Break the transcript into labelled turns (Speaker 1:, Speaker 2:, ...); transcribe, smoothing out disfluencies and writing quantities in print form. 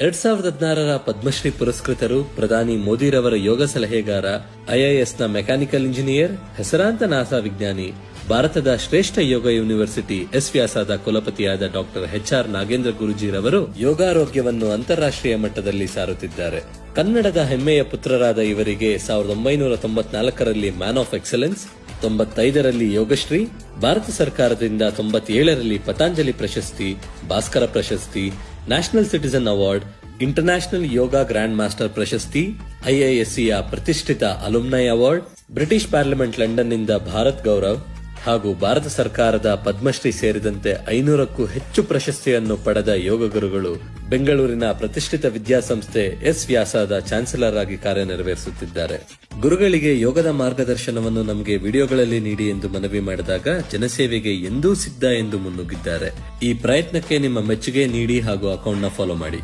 Speaker 1: 2016ರ ಪದ್ಮಶ್ರೀ ಪುರಸ್ಕೃತರು ಪ್ರಧಾನಿ ಮೋದಿರವರ ಯೋಗ ಸಲಹೆಗಾರ, ಐಐಎಸ್ನ ಮೆಕ್ಯಾನಿಕಲ್ ಇಂಜಿನಿಯರ್, ಹೆಸರಾಂತ ನಾಸಾ ವಿಜ್ಞಾನಿ, ಭಾರತದ ಶ್ರೇಷ್ಠ ಯೋಗ ಯೂನಿವರ್ಸಿಟಿ ಎಸ್ ವ್ಯಾಸದ ಕುಲಪತಿಯಾದ ಡಾಕ್ಟರ್ HR ನಾಗೇಂದ್ರ ಗುರೂಜಿರವರು ಯೋಗಾರೋಗ್ಯವನ್ನು ಅಂತಾರಾಷ್ಟ್ರೀಯ ಮಟ್ಟದಲ್ಲಿ ಸಾರುತ್ತಿದ್ದಾರೆ. ಕನ್ನಡದ ಹೆಮ್ಮೆಯ ಪುತ್ರರಾದ ಇವರಿಗೆ 1994ರಲ್ಲಿ ಮ್ಯಾನ್ ಆಫ್ ಎಕ್ಸಲೆನ್ಸ್, 95ರಲ್ಲಿ ಯೋಗಶ್ರೀ, ಭಾರತ ಸರ್ಕಾರದಿಂದ 97ರಲ್ಲಿ ಪತಾಂಜಲಿ ಪ್ರಶಸ್ತಿ, ಭಾಸ್ಕರ ಪ್ರಶಸ್ತಿ, national citizen award, international yoga grand master ಪ್ರಶಸ್ತಿ, ಐಐಎಸ್ಸಿಯ ಪ್ರತಿಷ್ಠಿತ ಅಲುಮ್ನೈ ಅವಾರ್ಡ್, ಬ್ರಿಟಿಷ್ ಪಾರ್ಲಿಮೆಂಟ್ ಲಂಡನ್ನಿಂದ ಭಾರತ್ ಗೌರವ್ ಹಾಗೂ ಭಾರತ ಸರ್ಕಾರದ ಪದ್ಮಶ್ರೀ ಸೇರಿದಂತೆ 500ಕ್ಕೂ ಹೆಚ್ಚು ಪ್ರಶಸ್ತಿಯನ್ನು ಪಡೆದ ಯೋಗ ಗುರುಗಳು ಬೆಂಗಳೂರಿನ ಪ್ರತಿಷ್ಠಿತ ವಿದ್ಯಾಸಂಸ್ಥೆ ಎಸ್ ವ್ಯಾಸದ ಚಾನ್ಸಲರ್ ಆಗಿ ಕಾರ್ಯನಿರ್ವಹಿಸುತ್ತಿದ್ದಾರೆ. ಗುರುಗಳಿಗೆ ಯೋಗದ ಮಾರ್ಗದರ್ಶನವನ್ನು ನಮಗೆ ವಿಡಿಯೋಗಳಲ್ಲಿ ನೀಡಿ ಎಂದು ಮನವಿ ಮಾಡಿದಾಗ ಜನಸೇವೆಗೆ ಎಂದೂ ಸಿದ್ಧ ಎಂದು ಮುನ್ನುಗ್ಗಿದ್ದಾರೆ. ಈ ಪ್ರಯತ್ನಕ್ಕೆ ನಿಮ್ಮ ಮೆಚ್ಚುಗೆ ನೀಡಿ ಹಾಗೂ ಅಕೌಂಟ್ನ ಫಾಲೋ ಮಾಡಿ.